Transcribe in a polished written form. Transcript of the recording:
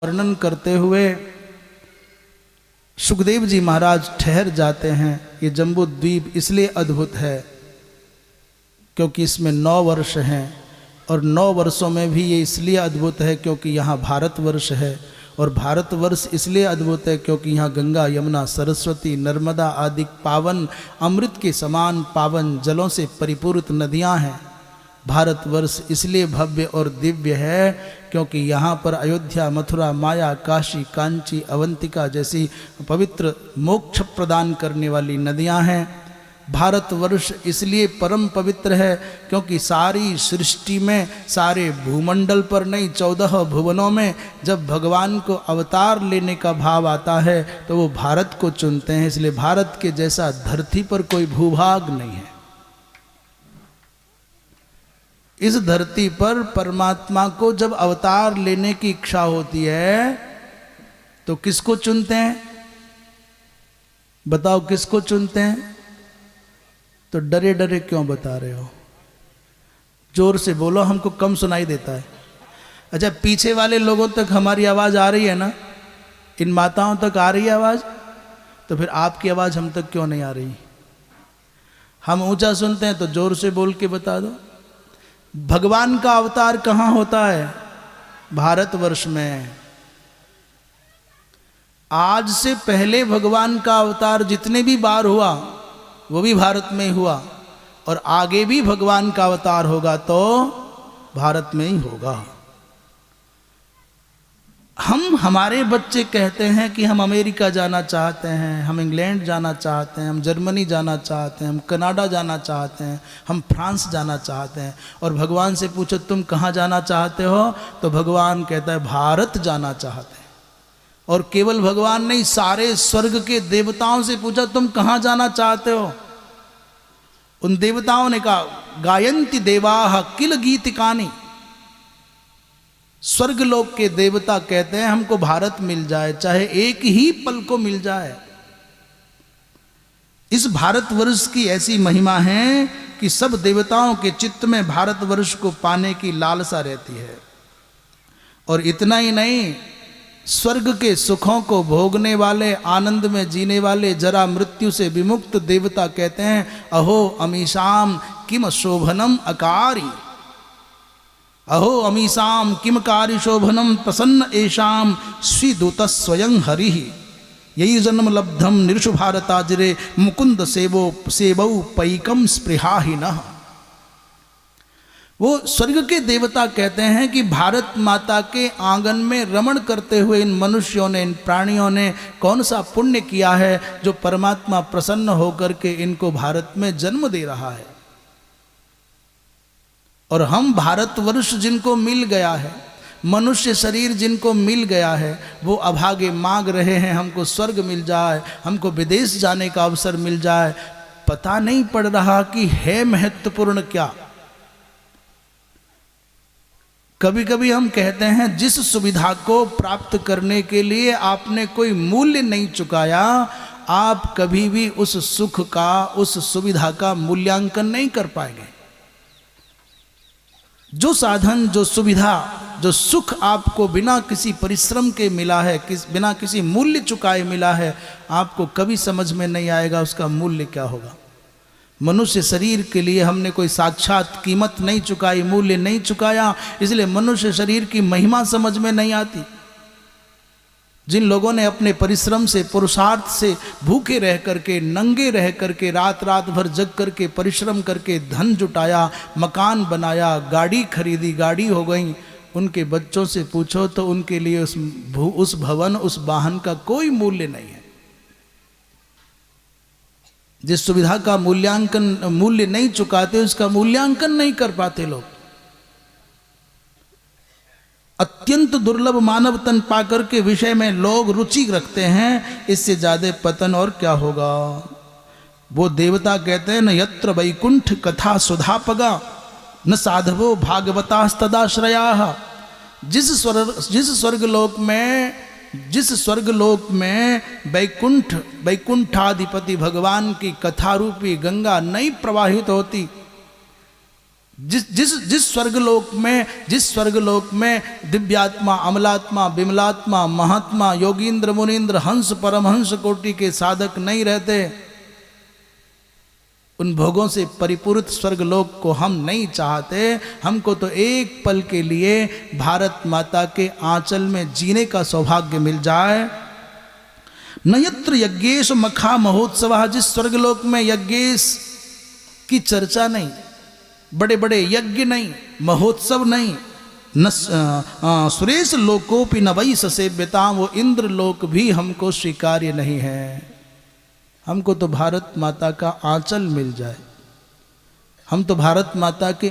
वर्णन करते हुए सुखदेव जी महाराज ठहर जाते हैं। ये जम्बू द्वीप इसलिए अद्भुत है क्योंकि इसमें 9 वर्ष हैं, और 9 वर्षों में भी ये इसलिए अद्भुत है क्योंकि यहाँ भारतवर्ष है। और भारतवर्ष इसलिए अद्भुत है क्योंकि यहाँ गंगा, यमुना, सरस्वती, नर्मदा आदि पावन, अमृत के समान पावन जलों से परिपूरित नदियाँ हैं। भारतवर्ष इसलिए भव्य और दिव्य है क्योंकि यहाँ पर अयोध्या, मथुरा, माया, काशी, कांची, अवंतिका जैसी पवित्र मोक्ष प्रदान करने वाली नदियाँ हैं। भारतवर्ष इसलिए परम पवित्र है क्योंकि सारी सृष्टि में, सारे भूमंडल पर नहीं 14 भुवनों में जब भगवान को अवतार लेने का भाव आता है तो वो भारत को चुनते हैं। इसलिए भारत के जैसा धरती पर कोई भूभाग नहीं है। इस धरती पर परमात्मा को जब अवतार लेने की इच्छा होती है तो किसको चुनते हैं? बताओ किसको चुनते हैं? तो डरे डरे क्यों बता रहे हो? जोर से बोलो, हमको कम सुनाई देता है। अच्छा, पीछे वाले लोगों तक हमारी आवाज आ रही है ना? इन माताओं तक आ रही है आवाज? तो फिर आपकी आवाज हम तक क्यों नहीं आ रही? हम ऊंचा सुनते हैं तो जोर से बोल के बता दो। भगवान का अवतार कहाँ होता है? भारतवर्ष में। आज से पहले भगवान का अवतार जितने भी बार हुआ वो भी भारत में ही हुआ, और आगे भी भगवान का अवतार होगा तो भारत में ही होगा। हमारे बच्चे कहते हैं कि हम अमेरिका जाना चाहते हैं, हम इंग्लैंड जाना चाहते हैं, हम जर्मनी जाना चाहते हैं, हम कनाडा जाना चाहते हैं, हम फ्रांस जाना चाहते हैं। और भगवान से पूछो तुम कहाँ जाना चाहते हो, तो भगवान कहता है भारत जाना चाहते हैं। और केवल भगवान नहीं, सारे स्वर्ग के देवताओं से पूछा तुम कहाँ जाना चाहते हो। उन देवताओं ने कहा गायन्ति देवाः किल गीतिकानि। स्वर्गलोक के देवता कहते हैं हमको भारत मिल जाए, चाहे एक ही पल को मिल जाए। इस भारतवर्ष की ऐसी महिमा है कि सब देवताओं के चित्त में भारतवर्ष को पाने की लालसा रहती है। और इतना ही नहीं, स्वर्ग के सुखों को भोगने वाले, आनंद में जीने वाले, जरा मृत्यु से विमुक्त देवता कहते हैं अहो अमीशाम किम शोभनम अकारी। अहो अमीशाम किम कारी शोभनम प्रसन्न एशाम स्वीदूत स्वयं हरि। यही जन्म लब्धम निर्षु भारताजिरे मुकुंद सेवौ पैकम स्पृहाहिनः। वो स्वर्ग के देवता कहते हैं कि भारत माता के आंगन में रमण करते हुए इन मनुष्यों ने, इन प्राणियों ने कौन सा पुण्य किया है जो परमात्मा प्रसन्न होकर के इनको भारत में जन्म दे रहा है। और हम भारतवर्ष जिनको मिल गया है, मनुष्य शरीर जिनको मिल गया है, वो अभागे मांग रहे हैं हमको स्वर्ग मिल जाए, हमको विदेश जाने का अवसर मिल जाए। पता नहीं पड़ रहा कि है महत्वपूर्ण क्या। कभी कभी हम कहते हैं जिस सुविधा को प्राप्त करने के लिए आपने कोई मूल्य नहीं चुकाया, आप कभी भी उस सुख का, उस सुविधा का मूल्यांकन नहीं कर पाएंगे। जो साधन, जो सुविधा, जो सुख आपको बिना किसी परिश्रम के मिला है, बिना किसी मूल्य चुकाए मिला है, आपको कभी समझ में नहीं आएगा उसका मूल्य क्या होगा। मनुष्य शरीर के लिए हमने कोई साक्षात कीमत नहीं चुकाई, मूल्य नहीं चुकाया, इसलिए मनुष्य शरीर की महिमा समझ में नहीं आती। जिन लोगों ने अपने परिश्रम से, पुरुषार्थ से भूखे रह करके, नंगे रह करके, रात रात भर जग करके, परिश्रम करके धन जुटाया, मकान बनाया, गाड़ी खरीदी, गाड़ी हो गई, उनके बच्चों से पूछो तो उनके लिए उस भवन, उस वाहन का कोई मूल्य नहीं है। जिस सुविधा का मूल्य नहीं चुकाते उसका मूल्यांकन नहीं कर पाते लोग। अत्यंत दुर्लभ मानव तन पाकर के विषय में लोग रुचि रखते हैं, इससे ज्यादा पतन और क्या होगा। वो देवता कहते हैं न यत्र वैकुंठ कथा सुधापगा न साधवो भागवतास्तदाश्रयाः। जिस स्वर्गलोक में वैकुंठाधिपति भगवान की कथा रूपी गंगा नहीं प्रवाहित होती, जिस स्वर्गलोक में दिव्यात्मा, अमलात्मा, विमलात्मा, महात्मा, योगींद्र, मुनींद्र, हंस, परमहंस कोटि के साधक नहीं रहते, उन भोगों से परिपूरित स्वर्गलोक को हम नहीं चाहते। हमको तो एक पल के लिए भारत माता के आंचल में जीने का सौभाग्य मिल जाए। नयत्र यज्ञेश मखा महोत्सव, जिस स्वर्गलोक में यज्ञेश की चर्चा नहीं, बड़े बड़े यज्ञ नहीं, महोत्सव नहीं, सुरेश लोकोपि न वै ससेव्यताम, वो इंद्र लोक भी हमको स्वीकार्य नहीं है। हमको तो भारत माता का आंचल मिल जाए, हम तो भारत माता के